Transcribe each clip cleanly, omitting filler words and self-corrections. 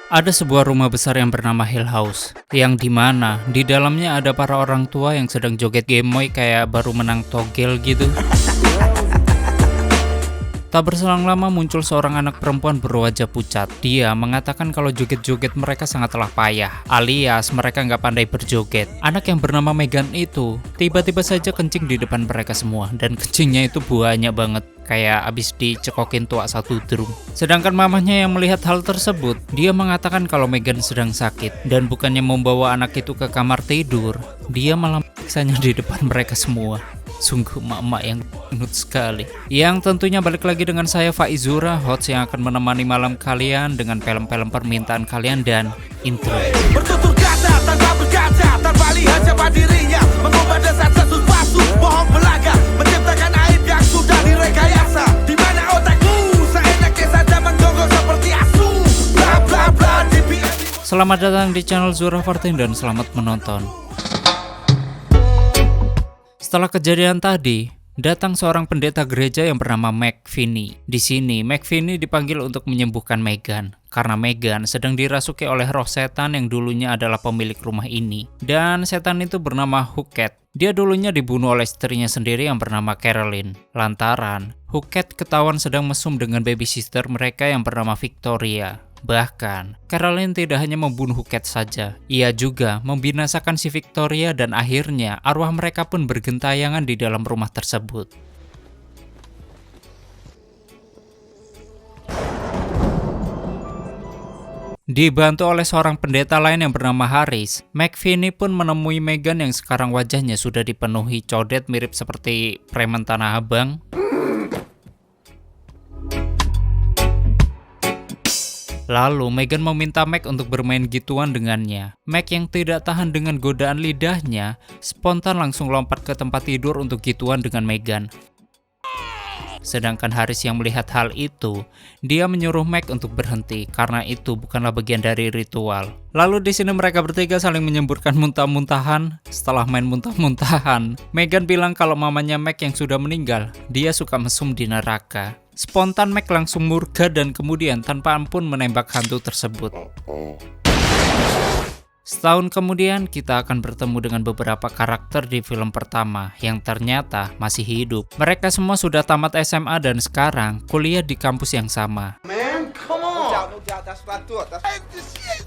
Ada sebuah rumah besar yang bernama Hill House, yang dimana di dalamnya ada para orang tua yang sedang joget gemoy kayak baru menang togel gitu. Tak berselang lama muncul seorang anak perempuan berwajah pucat. Dia mengatakan kalau joget-joget mereka sangatlah payah, alias mereka nggak pandai berjoget. Anak yang bernama Megan itu tiba-tiba saja kencing di depan mereka semua, dan kencingnya itu banyak banget, kayak abis dicekokin tuak satu drum. Sedangkan mamahnya yang melihat hal tersebut, dia mengatakan kalau Megan sedang sakit, dan bukannya membawa anak itu ke kamar tidur, dia malah memeriksanya di depan mereka semua. Sungguh emak-emak yang nut sekali. Yang tentunya balik lagi dengan saya Faizura, host yang akan menemani malam kalian dengan film-film permintaan kalian dan intro. Bertutur kata tanpa berkaca, tanpa lihat siapa dirinya, mengubah dasar sesus palsu, bohong belaga, menciptakan aib yang sudah direkayasa. Di mana otakmu seenaknya saja menggonggong seperti asu, bla bla bla. Selamat datang di channel Zura 14 dan selamat menonton. Setelah kejadian tadi, datang seorang pendeta gereja yang bernama McVinney. Di sini, McVinney dipanggil untuk menyembuhkan Megan, karena Megan sedang dirasuki oleh roh setan yang dulunya adalah pemilik rumah ini. Dan setan itu bernama Hucket. Dia dulunya dibunuh oleh istrinya sendiri yang bernama Carolyn. Lantaran, Hucket ketahuan sedang mesum dengan babysitter mereka yang bernama Victoria. Bahkan, Carolyn tidak hanya membunuh Hucket saja, ia juga membinasakan si Victoria dan akhirnya arwah mereka pun bergentayangan di dalam rumah tersebut. Dibantu oleh seorang pendeta lain yang bernama Harris, McVinney pun menemui Megan yang sekarang wajahnya sudah dipenuhi codet mirip seperti preman Tanah Abang. Lalu Megan meminta Mac untuk bermain gituan dengannya. Mac yang tidak tahan dengan godaan lidahnya, spontan langsung lompat ke tempat tidur untuk gituan dengan Megan. Sedangkan Haris yang melihat hal itu, dia menyuruh Mac untuk berhenti karena itu bukanlah bagian dari ritual. Lalu di sini mereka bertiga saling menyemburkan muntah-muntahan. Setelah main muntah-muntahan, Megan bilang kalau mamanya Mac yang sudah meninggal, dia suka mesum di neraka. Spontan Mac langsung murka dan kemudian tanpa ampun menembak hantu tersebut. Setahun kemudian kita akan bertemu dengan beberapa karakter di film pertama yang ternyata masih hidup. Mereka semua sudah tamat SMA dan sekarang kuliah di kampus yang sama. Man, come on. No doubt, that's what I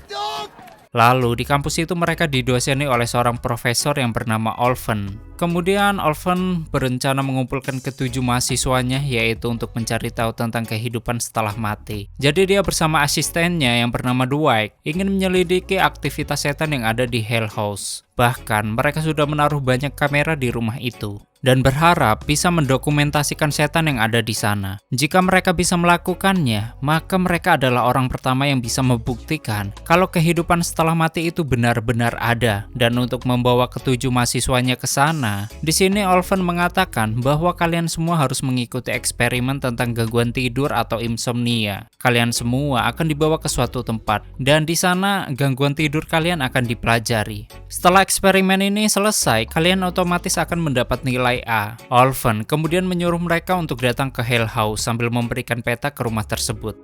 thought. Lalu di kampus itu mereka didoseni oleh seorang profesor yang bernama Olven. Kemudian Olven berencana mengumpulkan ketujuh mahasiswanya yaitu untuk mencari tahu tentang kehidupan setelah mati. Jadi dia bersama asistennya yang bernama Dwight ingin menyelidiki aktivitas setan yang ada di Hell House. Bahkan mereka sudah menaruh banyak kamera di rumah itu dan berharap bisa mendokumentasikan setan yang ada di sana. Jika mereka bisa melakukannya, maka mereka adalah orang pertama yang bisa membuktikan kalau kehidupan setelah mati itu benar-benar ada. Dan untuk membawa ketujuh mahasiswanya ke sana, di sini Olven mengatakan bahwa kalian semua harus mengikuti eksperimen tentang gangguan tidur atau insomnia. Kalian semua akan dibawa ke suatu tempat dan di sana gangguan tidur kalian akan dipelajari. Setelah eksperimen ini selesai, kalian otomatis akan mendapat nilai A. Olven kemudian menyuruh mereka untuk datang ke Hell House sambil memberikan peta ke rumah tersebut.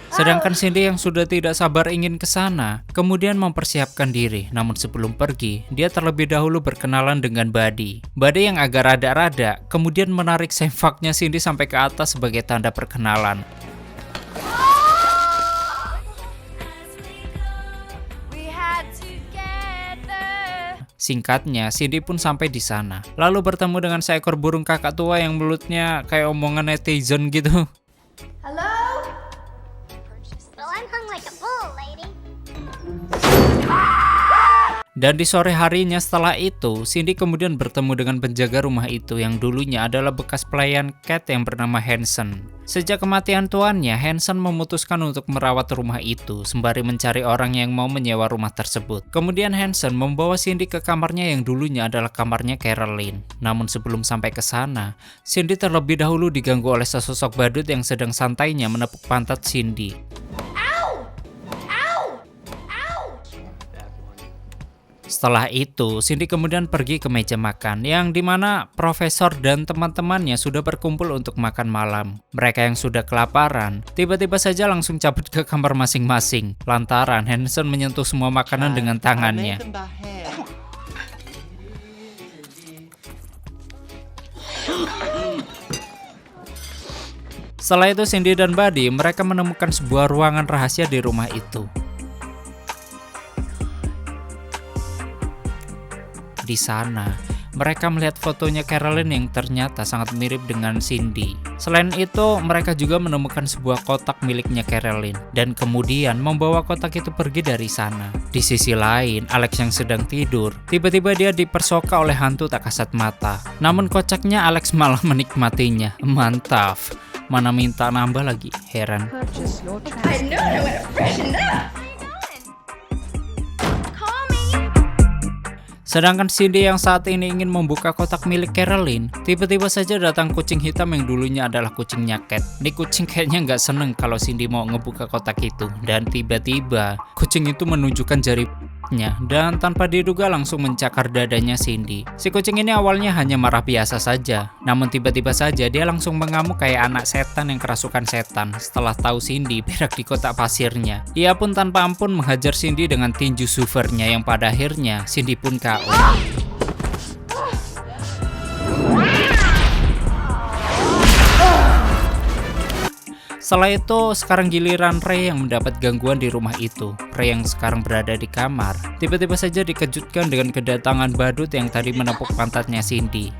Sedangkan Cindy yang sudah tidak sabar ingin ke sana, kemudian mempersiapkan diri. Namun sebelum pergi, dia terlebih dahulu berkenalan dengan Buddy. Buddy yang agak rada-rada, kemudian menarik sempaknya Cindy sampai ke atas sebagai tanda perkenalan. Singkatnya, Cindy pun sampai di sana. Lalu bertemu dengan seekor burung kakak tua yang mulutnya kayak omongan netizen gitu. Hello? Well, I'm hung like a bull, lady. Dan di sore harinya setelah itu, Cindy kemudian bertemu dengan penjaga rumah itu yang dulunya adalah bekas pelayan Cat yang bernama Hanson. Sejak kematian tuannya, Hanson memutuskan untuk merawat rumah itu sembari mencari orang yang mau menyewa rumah tersebut. Kemudian Hanson membawa Cindy ke kamarnya yang dulunya adalah kamarnya Carolyn. Namun sebelum sampai ke sana, Cindy terlebih dahulu diganggu oleh sesosok badut yang sedang santainya menepuk pantat Cindy. Setelah itu, Cindy kemudian pergi ke meja makan, yang dimana profesor dan teman-temannya sudah berkumpul untuk makan malam. Mereka yang sudah kelaparan, tiba-tiba saja langsung cabut ke kamar masing-masing, lantaran Hanson menyentuh semua makanan dengan tangannya. Setelah itu Cindy dan Buddy mereka menemukan sebuah ruangan rahasia di rumah itu. Di sana, mereka melihat fotonya Carolyn yang ternyata sangat mirip dengan Cindy. Selain itu, mereka juga menemukan sebuah kotak miliknya Carolyn dan kemudian membawa kotak itu pergi dari sana. Di sisi lain, Alex yang sedang tidur, tiba-tiba dia dipersoka oleh hantu tak kasat mata. Namun kocaknya Alex malah menikmatinya. Mantap. Mana minta nambah lagi, heran. I know I want to freshen up. Call me. Sedangkan Cindy yang saat ini ingin membuka kotak milik Carolyn, tiba-tiba saja datang kucing hitam yang dulunya adalah kucingnya Cat. Ini kucing kayaknya nggak seneng kalau Cindy mau ngebuka kotak itu. Dan tiba-tiba, kucing itu menunjukkan jari dan tanpa diduga langsung mencakar dadanya Cindy. Si kucing ini awalnya hanya marah biasa saja, namun tiba-tiba saja dia langsung mengamuk kayak anak setan yang kerasukan setan setelah tahu Cindy berak di kotak pasirnya. Ia pun tanpa ampun menghajar Cindy dengan tinju suvernya yang pada akhirnya Cindy pun KO. Setelah itu, sekarang giliran Ray yang mendapat gangguan di rumah itu. Ray yang sekarang berada di kamar, tiba-tiba saja dikejutkan dengan kedatangan badut yang tadi menepuk pantatnya Cindy.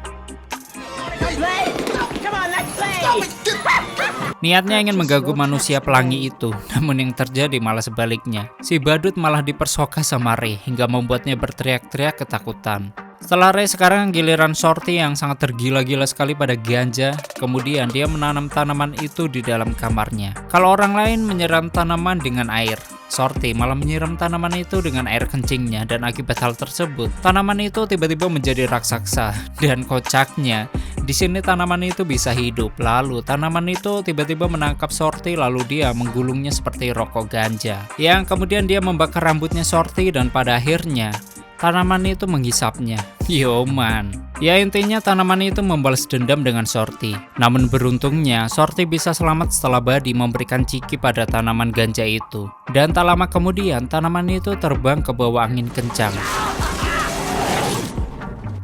Niatnya ingin mengganggu manusia pelangi itu, namun yang terjadi malah sebaliknya. Si badut malah dipersoka sama Ray hingga membuatnya berteriak-teriak ketakutan. Setelah Ray sekarang giliran Shorty yang sangat tergila-gila sekali pada ganja, kemudian dia menanam tanaman itu di dalam kamarnya. Kalau orang lain menyiram tanaman dengan air, Shorty malah menyiram tanaman itu dengan air kencingnya dan akibat hal tersebut, tanaman itu tiba-tiba menjadi raksasa. Dan kocaknya, di sini tanaman itu bisa hidup. Lalu tanaman itu tiba-tiba menangkap Shorty lalu dia menggulungnya seperti rokok ganja. Yang kemudian dia membakar rambutnya Shorty dan pada akhirnya tanaman itu menghisapnya. Yo man. Ya intinya tanaman itu membalas dendam dengan Shorty. Namun beruntungnya Shorty bisa selamat setelah Buddy memberikan ciki pada tanaman ganja itu. Dan tak lama kemudian tanaman itu terbang ke bawah angin kencang.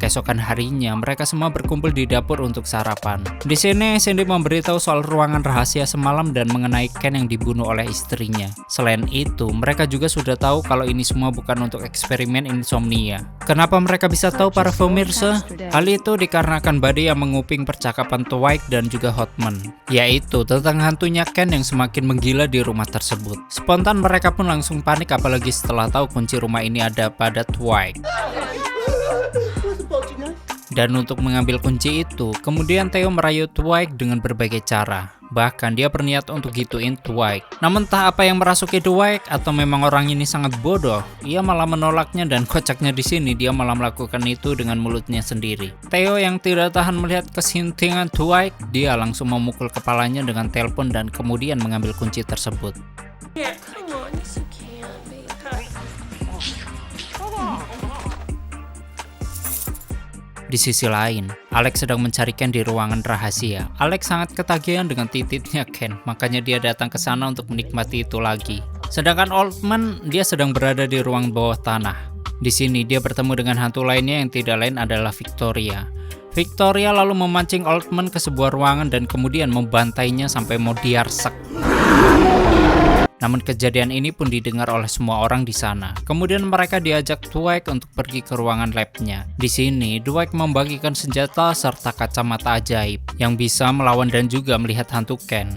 Keesokan harinya, mereka semua berkumpul di dapur untuk sarapan. Di sini, Cindy memberitahu soal ruangan rahasia semalam dan mengenai Ken yang dibunuh oleh istrinya. Selain itu, mereka juga sudah tahu kalau ini semua bukan untuk eksperimen insomnia. Kenapa mereka bisa tahu para pemirsa? Hal itu dikarenakan Buddy yang menguping percakapan Dwight dan juga Hotman, yaitu tentang hantunya Ken yang semakin menggila di rumah tersebut. Spontan mereka pun langsung panik apalagi setelah tahu kunci rumah ini ada pada Dwight. Dan untuk mengambil kunci itu, kemudian Theo merayu Dwight dengan berbagai cara. Bahkan dia berniat untuk gituin Dwight. Namun entah apa yang merasuki Dwight atau memang orang ini sangat bodoh, ia malah menolaknya dan kocaknya di sini dia malah melakukan itu dengan mulutnya sendiri. Theo yang tidak tahan melihat kesintingan Dwight, dia langsung memukul kepalanya dengan telepon dan kemudian mengambil kunci tersebut. Di sisi lain, Alex sedang mencari Ken di ruangan rahasia. Alex sangat ketagihan dengan tititnya Ken, makanya dia datang ke sana untuk menikmati itu lagi. Sedangkan Altman, dia sedang berada di ruang bawah tanah. Di sini dia bertemu dengan hantu lainnya yang tidak lain adalah Victoria. Victoria lalu memancing Altman ke sebuah ruangan dan kemudian membantainya sampai mau diarsek. Namun kejadian ini pun didengar oleh semua orang di sana. Kemudian mereka diajak Dwight untuk pergi ke ruangan labnya. Di sini, Dwight membagikan senjata serta kacamata ajaib yang bisa melawan dan juga melihat hantu Ken.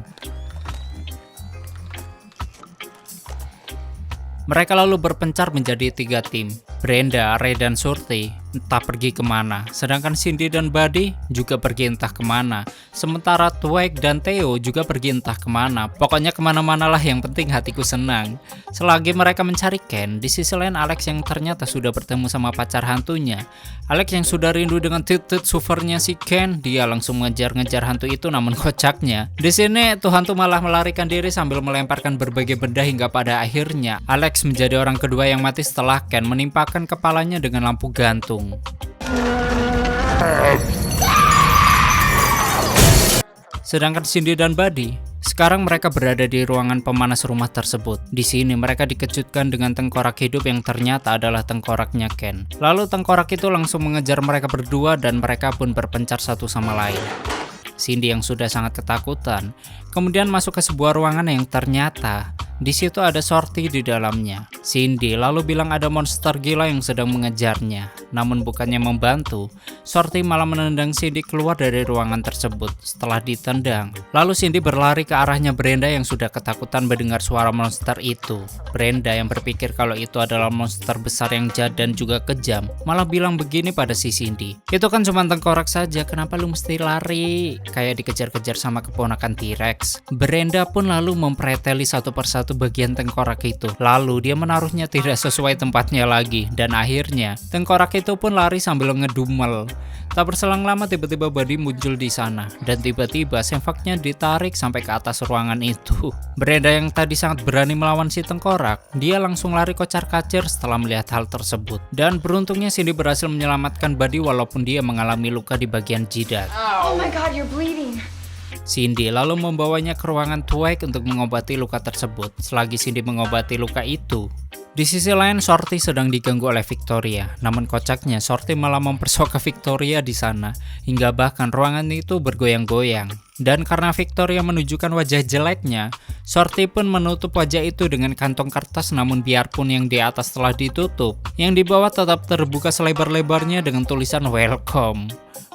Mereka lalu berpencar menjadi 3 tim. Brenda, Ray, dan Shorty entah pergi kemana. Sedangkan Cindy dan Buddy juga pergi entah kemana. Sementara Dwight dan Theo juga pergi entah kemana. Pokoknya kemana-mana lah, yang penting hatiku senang. Selagi mereka mencari Ken, di sisi lain Alex yang ternyata sudah bertemu sama pacar hantunya. Alex yang sudah rindu dengan titit suvernya si Ken, dia langsung mengejar-ngejar hantu itu. Namun kocaknya, di sini tuh hantu malah melarikan diri sambil melemparkan berbagai benda hingga pada akhirnya Alex menjadi orang kedua yang mati setelah Ken menimpa menembakkan kepalanya dengan lampu gantung. Sedangkan Cindy dan Buddy, sekarang mereka berada di ruangan pemanas rumah tersebut. Di sini mereka dikejutkan dengan tengkorak hidup yang ternyata adalah tengkoraknya Ken. Lalu tengkorak itu langsung mengejar mereka berdua dan mereka pun berpencar satu sama lain. Cindy yang sudah sangat ketakutan, kemudian masuk ke sebuah ruangan yang ternyata di situ ada Shorty di dalamnya. Cindy lalu bilang ada monster gila yang sedang mengejarnya. Namun bukannya membantu, Shorty malah menendang Cindy keluar dari ruangan tersebut. Setelah ditendang, lalu Cindy berlari ke arahnya Brenda yang sudah ketakutan mendengar suara monster itu. Brenda yang berpikir kalau itu adalah monster besar yang jahat dan juga kejam, malah bilang begini pada si Cindy, "Itu kan cuma tengkorak saja, kenapa lu mesti lari? Kayak dikejar-kejar sama keponakan T-Rex." Brenda pun lalu mempreteli satu persatu bagian tengkorak itu. Lalu dia menaruhnya tidak sesuai tempatnya lagi dan akhirnya tengkorak itu pun lari sambil ngedumel. Tak berselang lama tiba-tiba Buddy muncul di sana dan tiba-tiba sempaknya ditarik sampai ke atas ruangan itu. Brenda yang tadi sangat berani melawan si tengkorak, dia langsung lari kocar-kacir setelah melihat hal tersebut. Dan beruntungnya Cindy berhasil menyelamatkan Buddy walaupun dia mengalami luka di bagian jidat. Oh my god, you're bleeding. Cindy lalu membawanya ke ruangan Twig untuk mengobati luka tersebut. Selagi Cindy mengobati luka itu, di sisi lain Shorty sedang diganggu oleh Victoria. Namun kocaknya Shorty malah mempersoka Victoria di sana hingga bahkan ruangan itu bergoyang-goyang. Dan karena Victoria menunjukkan wajah jeleknya, Shorty pun menutup wajah itu dengan kantong kertas. Namun biarpun yang di atas telah ditutup, yang di bawah tetap terbuka selebar-lebarnya dengan tulisan welcome.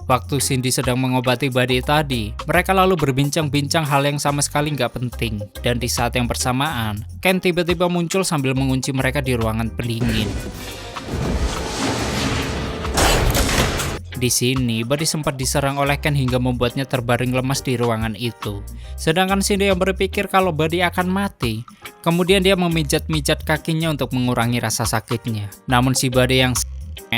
Waktu Cindy sedang mengobati Buddy tadi, mereka lalu berbincang-bincang hal yang sama sekali nggak penting. Dan di saat yang bersamaan, Ken tiba-tiba muncul sambil mengunci mereka di ruangan pendingin. Di sini, Buddy sempat diserang oleh Ken hingga membuatnya terbaring lemas di ruangan itu. Sedangkan Cindy yang berpikir kalau Buddy akan mati, kemudian dia memijat-mijat kakinya untuk mengurangi rasa sakitnya. Namun si Buddy yang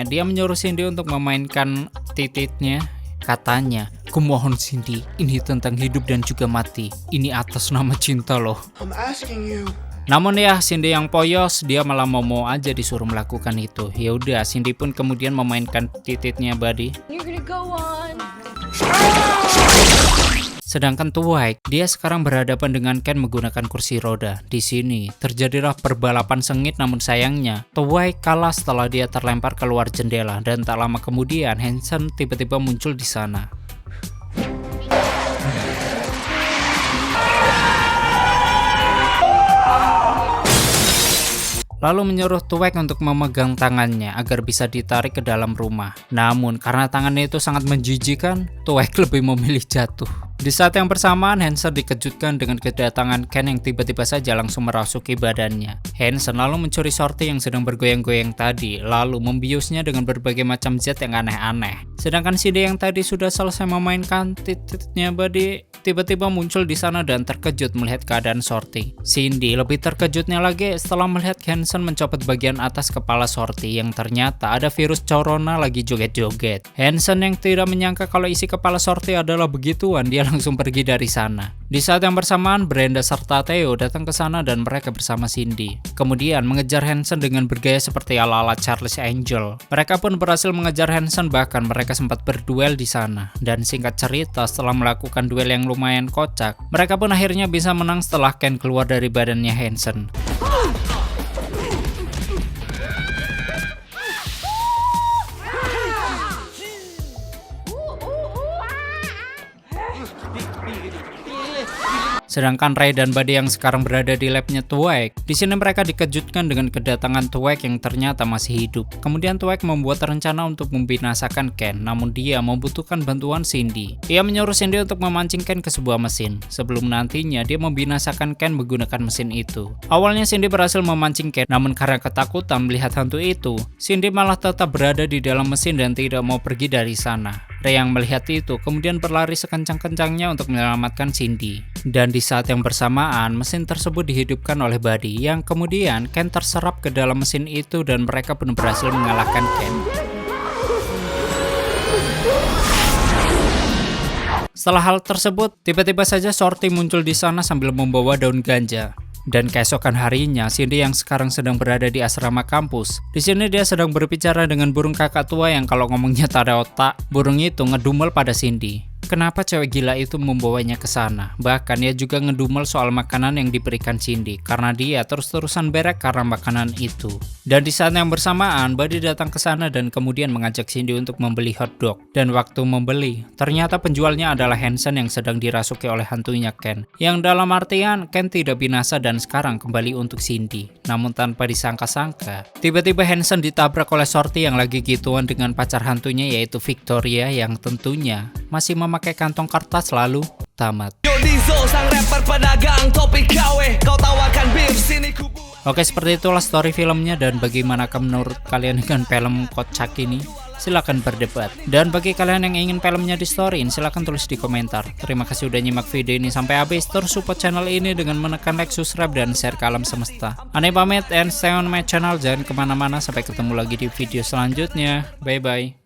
dia menyuruh Cindy untuk memainkan titiknya. Katanya, "Kumohon Cindy, ini tentang hidup dan juga mati. Ini atas nama cinta loh." I'm asking you. Namun ya, Cindy yang poyos, dia malah mau aja disuruh melakukan itu. Ya udah, Cindy pun kemudian memainkan titiknya Buddy. You're gonna go on. Sedangkan Twig, dia sekarang berhadapan dengan Ken menggunakan kursi roda. Di sini terjadilah perbalapan sengit, namun sayangnya Twig kalah setelah dia terlempar keluar jendela dan tak lama kemudian Hanson tiba-tiba muncul di sana. Lalu menyuruh Twig untuk memegang tangannya agar bisa ditarik ke dalam rumah. Namun karena tangannya itu sangat menjijikan, Twig lebih memilih jatuh. Di saat yang bersamaan, Hanson dikejutkan dengan kedatangan Ken yang tiba-tiba saja langsung merasuki badannya. Hanson lalu mencuri Shorty yang sedang bergoyang-goyang tadi, lalu membiusnya dengan berbagai macam zat yang aneh-aneh. Sedangkan Cindy yang tadi sudah selesai memainkan titiknya Buddy, tiba-tiba muncul di sana dan terkejut melihat keadaan Shorty. Cindy lebih terkejutnya lagi setelah melihat Hanson mencopot bagian atas kepala Shorty yang ternyata ada virus corona lagi joget-joget. Hanson yang tidak menyangka kalau isi kepala Shorty adalah begituan, dia langsung pergi dari sana. Di saat yang bersamaan, Brenda serta Theo datang ke sana dan mereka bersama Cindy kemudian mengejar Hanson dengan bergaya seperti ala-ala Charlie's Angel. Mereka pun berhasil mengejar Hanson, bahkan mereka sempat berduel di sana. Dan singkat cerita, setelah melakukan duel yang lumayan kocak, mereka pun akhirnya bisa menang setelah Ken keluar dari badannya Hanson. Sedangkan Ray dan Buddy yang sekarang berada di labnya Twig, di sini mereka dikejutkan dengan kedatangan Twig yang ternyata masih hidup. Kemudian Twig membuat rencana untuk membinasakan Ken, namun dia membutuhkan bantuan Cindy. Dia menyuruh Cindy untuk memancing Ken ke sebuah mesin, sebelum nantinya dia membinasakan Ken menggunakan mesin itu. Awalnya Cindy berhasil memancing Ken, namun karena ketakutan melihat hantu itu, Cindy malah tetap berada di dalam mesin dan tidak mau pergi dari sana. Ray yang melihat itu kemudian berlari sekencang-kencangnya untuk menyelamatkan Cindy. Dan di saat yang bersamaan, mesin tersebut dihidupkan oleh Buddy yang kemudian Ken terserap ke dalam mesin itu dan mereka pun berhasil mengalahkan Ken. Setelah hal tersebut, tiba-tiba saja Shorty muncul di sana sambil membawa daun ganja. Dan keesokan harinya, Cindy yang sekarang sedang berada di asrama kampus. Di sini dia sedang berbicara dengan burung kakak tua yang kalau ngomongnya tak ada otak. Burung itu ngedumel pada Cindy. Kenapa cewek gila itu membawanya ke sana? Bahkan dia juga ngedumel soal makanan yang diberikan Cindy karena dia terus-terusan berek karena makanan itu. Dan di saat yang bersamaan, Buddy datang ke sana dan kemudian mengajak Cindy untuk membeli hotdog. Dan waktu membeli, ternyata penjualnya adalah Hansen yang sedang dirasuki oleh hantunya Ken. Yang dalam artian Ken tidak binasa dan sekarang kembali untuk Cindy. Namun tanpa disangka-sangka, tiba-tiba Hansen ditabrak oleh Shorty yang lagi gituan dengan pacar hantunya yaitu Victoria yang tentunya masih memakai kantong kertas lalu tamat. Yodizo sang rapper pedagang topi KW, kau tawarkan bir sini kubu. Oke, seperti itulah story filmnya, dan bagaimanakah menurut kalian dengan film kocak ini? Silahkan berdebat. Dan bagi kalian yang ingin filmnya di storyin, silahkan tulis di komentar. Terima kasih udah nyimak video ini sampai habis. Terus support channel ini dengan menekan like, subscribe, dan share ke alam semesta. Aneh pamit and stay on my channel. Jangan kemana-mana, sampai ketemu lagi di video selanjutnya. Bye-bye.